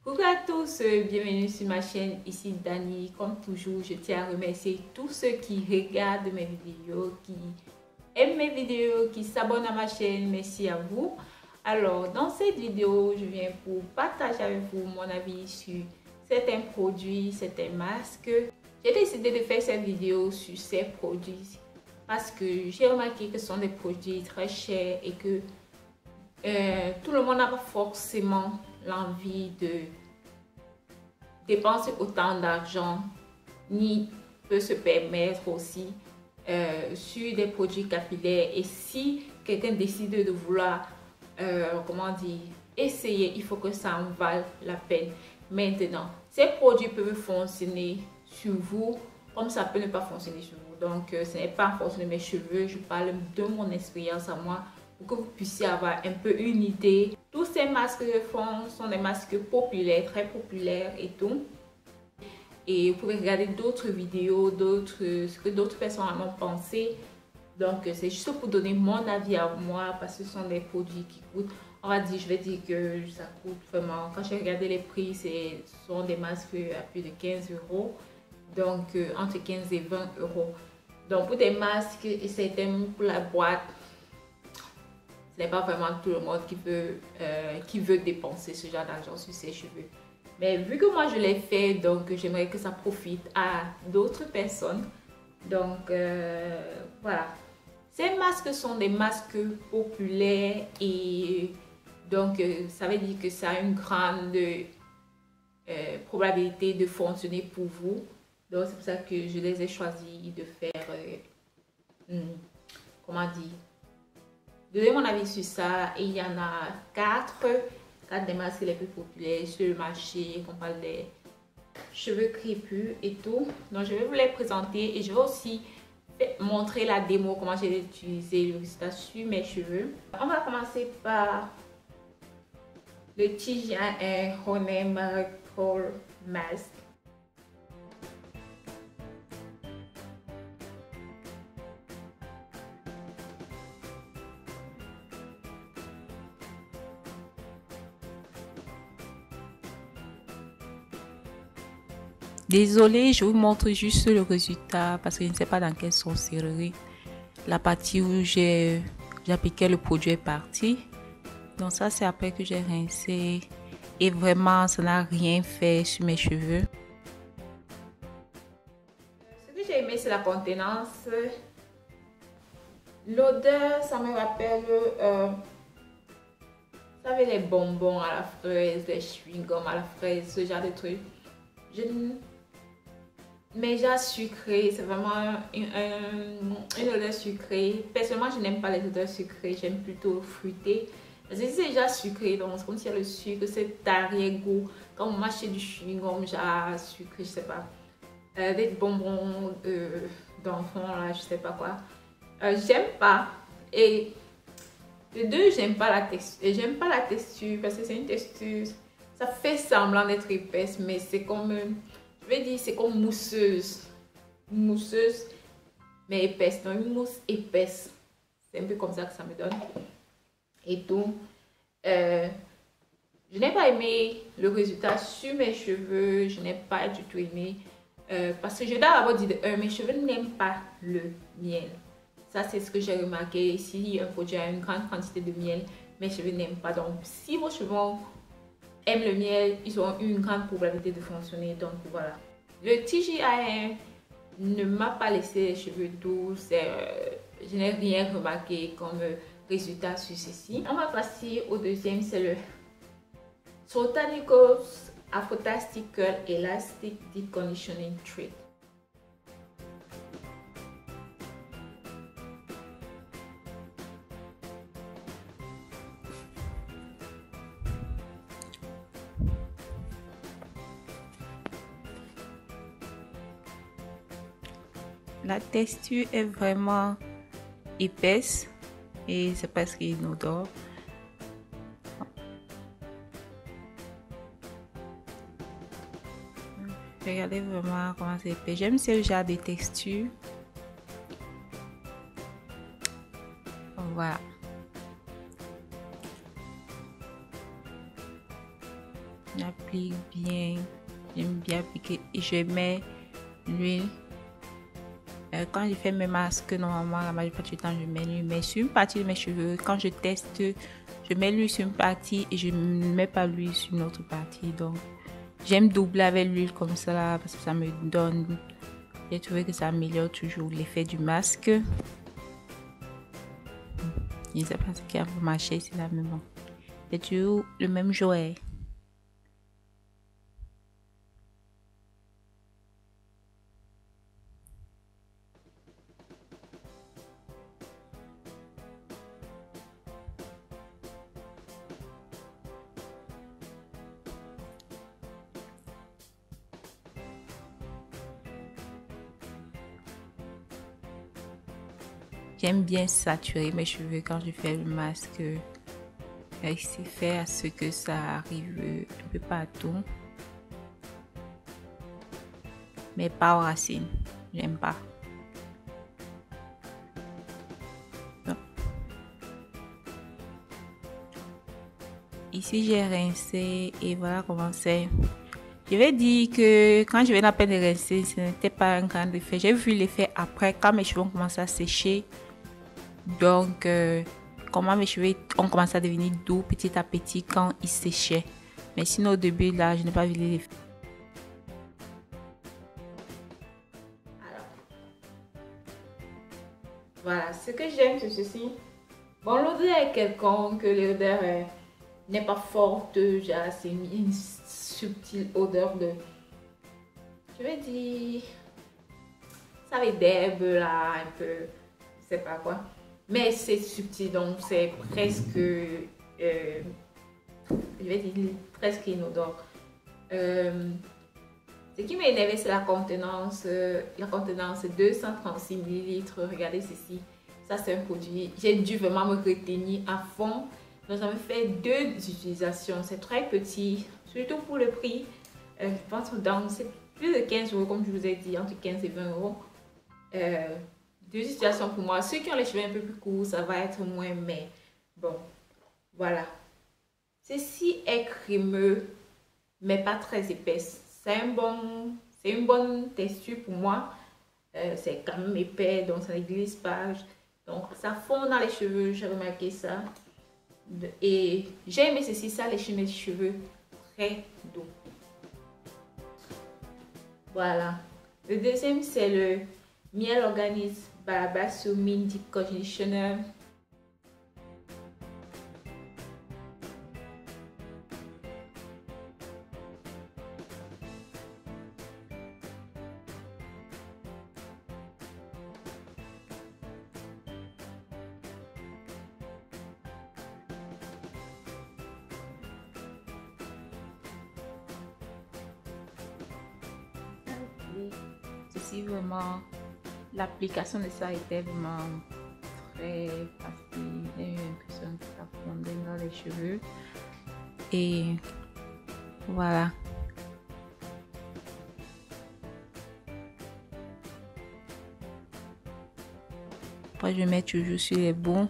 Coucou à tous, bienvenue sur ma chaîne, ici Dani. Comme toujours, je tiens à remercier tous ceux qui regardent mes vidéos, qui aiment mes vidéos, qui s'abonnent à ma chaîne. Merci à vous. Alors, dans cette vidéo, je viens pour partager avec vous mon avis sur certains produits, certains masques. J'ai décidé de faire cette vidéo sur ces produits parce que j'ai remarqué que ce sont des produits très chers et que tout le monde n'a pas forcément l'envie de dépenser autant d'argent, ni peut se permettre aussi sur des produits capillaires. Et si quelqu'un décide de vouloir, comment dire, essayer, il faut que ça en vale la peine. Maintenant, ces produits peuvent fonctionner sur vous, comme ça peut ne pas fonctionner sur vous. Donc, ce n'est pas en fonction de mes cheveux, je parle de mon expérience à moi, pour que vous puissiez avoir un peu une idée. Tous ces masques que je font sont des masques populaires, très populaires et tout. Et vous pouvez regarder d'autres vidéos, ce que d'autres personnes en ont pensé. Donc, c'est juste pour donner mon avis à moi, parce que ce sont des produits qui coûtent, on va dire, je vais dire que ça coûte vraiment, quand j'ai regardé les prix, ce sont des masques à plus de 15 €. Donc, entre 15 et 20 €. Donc, pour des masques et certains pour la boîte, ce n'est pas vraiment tout le monde qui veut dépenser ce genre d'argent sur ses cheveux. Mais vu que moi je l'ai fait, donc j'aimerais que ça profite à d'autres personnes. Donc voilà. Ces masques sont des masques populaires et donc ça veut dire que ça a une grande probabilité de fonctionner pour vous. Donc c'est pour ça que je les ai choisis de faire, comment dire, donner mon avis sur ça. Et il y en a 4 des masques les plus populaires sur le marché. On parle des cheveux crépus et tout. Donc je vais vous les présenter et je vais aussi montrer la démo, comment j'ai utilisé le résultat sur mes cheveux. On va commencer par le TGI Honey Miracle Mask. Désolée, je vous montre juste le résultat parce que je ne sais pas dans quelle sorcellerie la partie où j'ai appliqué le produit est partie. Donc ça, c'est après que j'ai rincé et vraiment, ça n'a rien fait sur mes cheveux. Ce que j'ai aimé, c'est la contenance. L'odeur, ça me rappelle, vous savez, les bonbons à la fraise, les chewing-gums à la fraise, ce genre de trucs. Méga sucré, c'est vraiment une odeur sucrée. Personnellement, je n'aime pas les odeurs sucrées, j'aime plutôt fruité. Parce que c'est déjà sucré, donc c'est comme s'il y a le sucre, cet arrière-goût. Quand on mange du chewing-gum, genre sucré, je sais pas. Des bonbons d'enfants, là, je sais pas quoi. J'aime pas. Et de deux, j'aime pas la texture. J'aime pas la texture parce que c'est une texture, ça fait semblant d'être épaisse, mais c'est comme, je vais dire, c'est comme mousseuse. Mousseuse, mais épaisse. Donc une mousse épaisse. C'est un peu comme ça que ça me donne. Et donc, je n'ai pas aimé le résultat sur mes cheveux. Je n'ai pas du tout aimé. Parce que je dois avoir dit mes cheveux n'aiment pas le miel. Ça, c'est ce que j'ai remarqué. Si un produit a une grande quantité de miel, mes cheveux n'aiment pas. Donc, si vos cheveux aiment le miel, ils ont une grande probabilité de fonctionner. Donc, voilà. Le TGI ne m'a pas laissé les cheveux doux. Je n'ai rien remarqué comme résultat sur ceci. On va passer au deuxième, c'est le Sotanicals Afrotastic Curl Elastic Deep Conditioning Treat. La texture est vraiment épaisse et c'est presque inodore. Regardez vraiment comment c'est épais. J'aime ce genre de texture. Voilà. Il n'y a j'applique bien. J'aime bien appliquer et je mets l'huile. Quand je fais mes masques, normalement, la majeure partie du temps, je mets l'huile. Mais sur une partie de mes cheveux, quand je teste, je mets l'huile sur une partie et je ne mets pas l'huile sur une autre partie. Donc, j'aime doubler avec l'huile comme ça là, parce que ça me donne... J'ai trouvé que ça améliore toujours l'effet du masque. Je ne sais pas ce qui a marché, c'est la même. C'est toujours le même jouet. J'aime bien saturer mes cheveux quand je fais le masque. C'est fait à ce que ça arrive un peu partout. Mais pas aux racines. J'aime pas. Donc. Ici, j'ai rincé et voilà comment c'est. Je vais dire que quand je viens à peine de rincer, ce n'était pas un grand effet. J'ai vu l'effet après quand mes cheveux ont commencé à sécher. Donc, comment mes cheveux ont commencé à devenir doux petit à petit quand ils séchaient. Mais sinon, au début, là, je n'ai pas vu l'effet. Voilà, ce que j'aime, c'est ceci. Bon, l'odeur est quelconque, l'odeur n'est pas forte, c'est une subtile odeur de... Je vais dire... Ça va d'herbe là, un peu... Je sais pas quoi. Mais c'est subtil, donc c'est presque... je vais dire presque inodore. Ce qui m'a énervé, c'est la contenance 236 ml. Regardez ceci. Ça, c'est un produit. J'ai dû vraiment me retenir à fond. Donc, ça me fait 2 utilisations. C'est très petit, surtout pour le prix. Je pense que c'est plus de 15 euros, comme je vous ai dit, entre 15 et 20 euros. 2 utilisations pour moi. Ceux qui ont les cheveux un peu plus courts, ça va être moins, mais bon, voilà. Ceci est crémeux, mais pas très épaisse. C'est une bonne texture pour moi. C'est quand même épais, donc ça ne glisse pas. Donc ça fond dans les cheveux, j'ai remarqué ça. Et j'ai aimé ceci, ça lèche mes cheveux très doux. Voilà. Le deuxième, c'est le Miel Organique Barbasso Mint Deep Conditioner. Ceci vraiment, l'application de ça était vraiment très facile. J'ai eu l'impression que ça fondait dans les cheveux. Et voilà. Après, je mets toujours sur les bouts.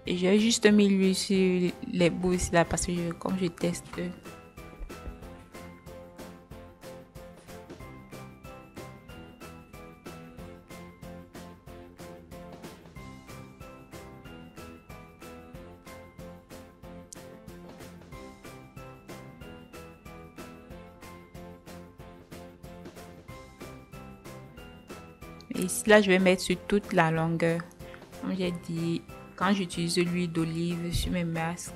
Et j'ai juste mis l'huile sur les bouts ici là parce que comme je teste. Et ici là, je vais mettre sur toute la longueur. Comme j'ai dit, quand j'utilise l'huile d'olive sur mes masques,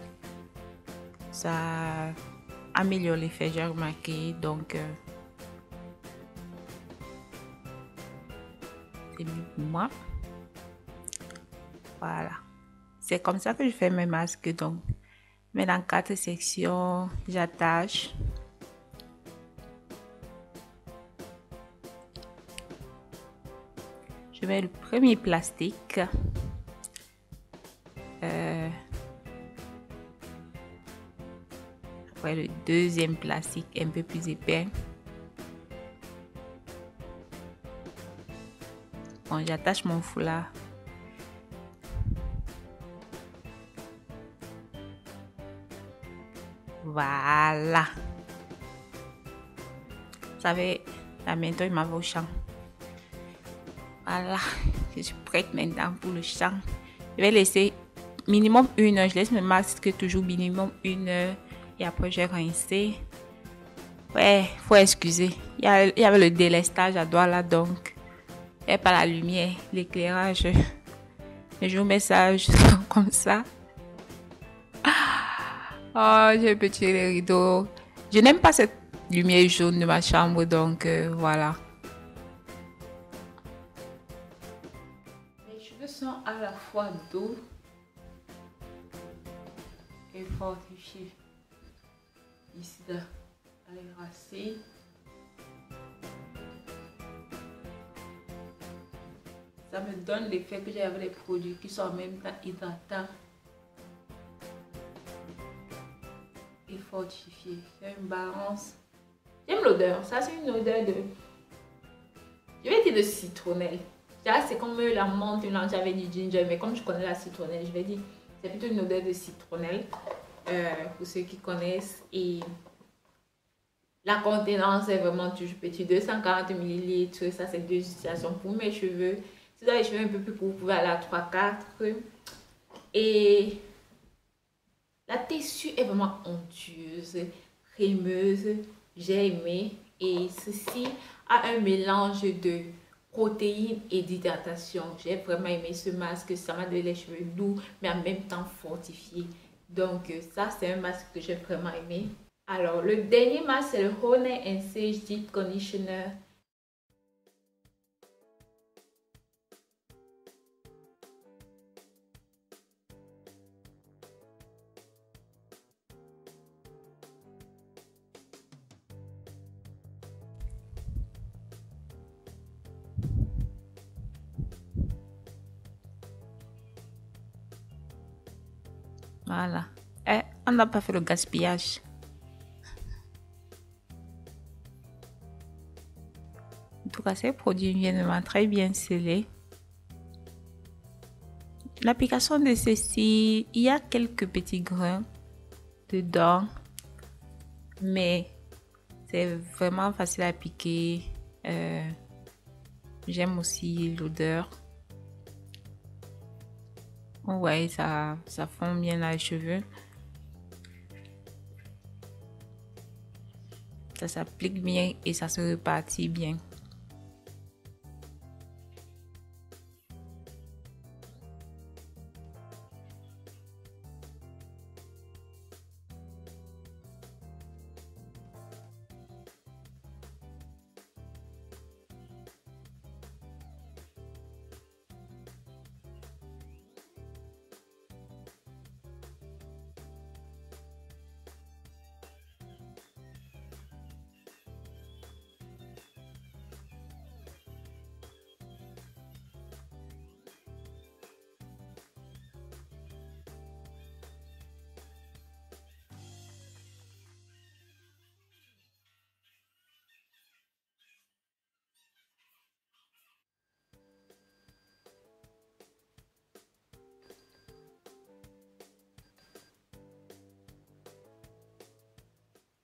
ça améliore l'effet, j'ai remarqué. Donc, c'est mieux pour moi. Voilà. C'est comme ça que je fais mes masques. Donc, je mets dans 4 sections, j'attache. Je mets le premier plastique. Après le deuxième plastique un peu plus épais. Bon, j'attache mon foulard. Voilà. savez, là maintenant, il m'en va au champ. Voilà, je suis prête maintenant pour le champ. Je vais laisser minimum 1 heure. Je laisse le masque toujours minimum 1 heure. Et après, je vais rincer. Ouais, faut excuser. Il y avait le délestage à doigt là, donc. Il n'y avait pas la lumière, l'éclairage. Mais je vous mets ça comme ça. Oh, j'ai petit les rideaux. Je n'aime pas cette lumière jaune de ma chambre, donc voilà. Mes cheveux sont à la fois doux et fortifiés. Ici, à les racines. Ça me donne l'effet que j'ai avec les produits qui sont en même temps hydratants et fortifiés. C'est une balance. J'aime l'odeur. Ça, c'est une odeur de... Je vais dire de citronnelle. C'est comme la menthe, j'avais dit ginger, mais comme je connais la citronnelle, je vais dire c'est plutôt une odeur de citronnelle pour ceux qui connaissent. Et la contenance est vraiment toujours petit, 240 ml. Ça, c'est 2 utilisations pour mes cheveux. Si vous avez les cheveux un peu plus courts, vous pouvez aller à 3-4. Et la texture est vraiment onctueuse, crémeuse. J'ai aimé. Et ceci a un mélange de protéines et d'hydratation. J'ai vraiment aimé ce masque. Ça m'a donné les cheveux doux, mais en même temps fortifiés. Donc ça, c'est un masque que j'ai vraiment aimé. Alors, le dernier masque, c'est le Honey and Sage Deep Conditioner. Voilà. On n'a pas fait le gaspillage. En tout cas, ces produits viennent vraiment très bien scellés. L'application de ceci, il y a quelques petits grains dedans, mais c'est vraiment facile à appliquer. J'aime aussi l'odeur. Ouais, ça fond bien dans les cheveux. Ça s'applique bien et ça se répartit bien.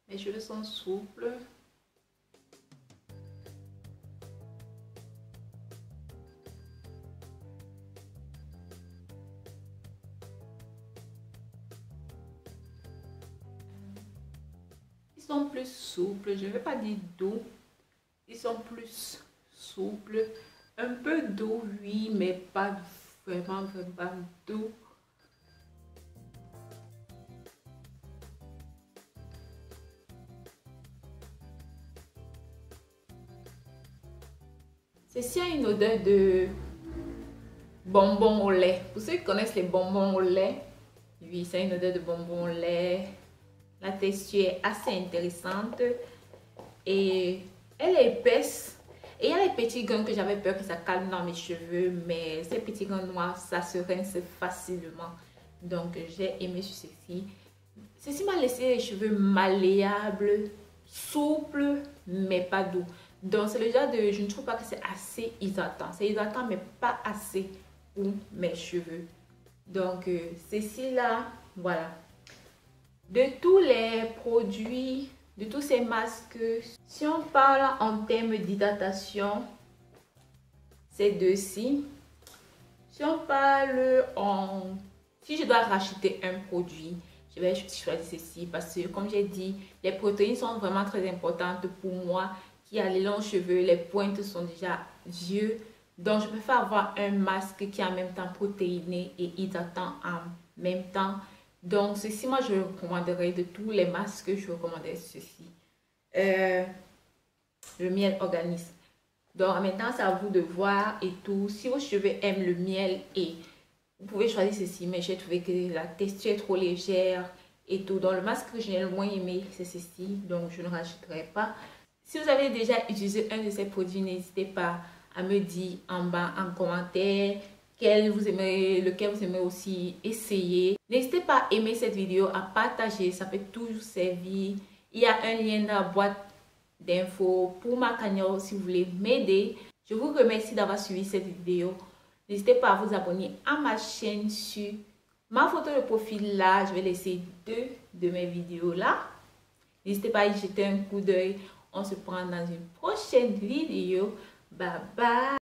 Mes cheveux sont souples. Ils sont plus souples, je ne vais pas dire doux. Ils sont plus souples. Un peu doux, oui, mais pas vraiment doux. Ceci a une odeur de bonbons au lait. Pour ceux qui connaissent les bonbons au lait, oui, c'est une odeur de bonbons au lait. La texture est assez intéressante et elle est épaisse. Et il y a les petits grains que j'avais peur que ça calme dans mes cheveux, mais ces petits grains noirs, ça se rince facilement. Donc, j'ai aimé sur ceci. Ceci m'a laissé les cheveux malléables, souples, mais pas doux. Donc, c'est le genre de... Je ne trouve pas que c'est assez hydratant. C'est hydratant, mais pas assez pour mes cheveux. Donc, ceci là, voilà. De tous les produits de tous ces masques, si on parle en termes d'hydratation, ces deux-ci, si on parle en... Si je dois racheter un produit, je vais choisir ceci parce que, comme j'ai dit, les protéines sont vraiment très importantes pour moi qui a les longs cheveux, les pointes sont déjà vieux. Donc, je préfère avoir un masque qui est en même temps protéiné et hydratant en même temps. Donc, ceci, moi, je recommanderais de tous les masques, je recommanderais ceci. Le miel organisme. Donc, maintenant, c'est à vous de voir et tout. Si vos cheveux aiment le miel, et vous pouvez choisir ceci, mais j'ai trouvé que la texture est trop légère et tout. Donc, le masque que j'ai le moins aimé, c'est ceci. Donc, je ne rachèterai pas. Si vous avez déjà utilisé un de ces produits, n'hésitez pas à me dire en bas en commentaire lequel vous aimez aussi essayer. N'hésitez pas à aimer cette vidéo, à partager, ça peut toujours servir. Il y a un lien dans la boîte d'infos pour ma cagnotte si vous voulez m'aider. Je vous remercie d'avoir suivi cette vidéo. N'hésitez pas à vous abonner à ma chaîne sur ma photo de profil là. Je vais laisser 2 de mes vidéos là. N'hésitez pas à y jeter un coup d'œil. On se prend dans une prochaine vidéo. Bye bye.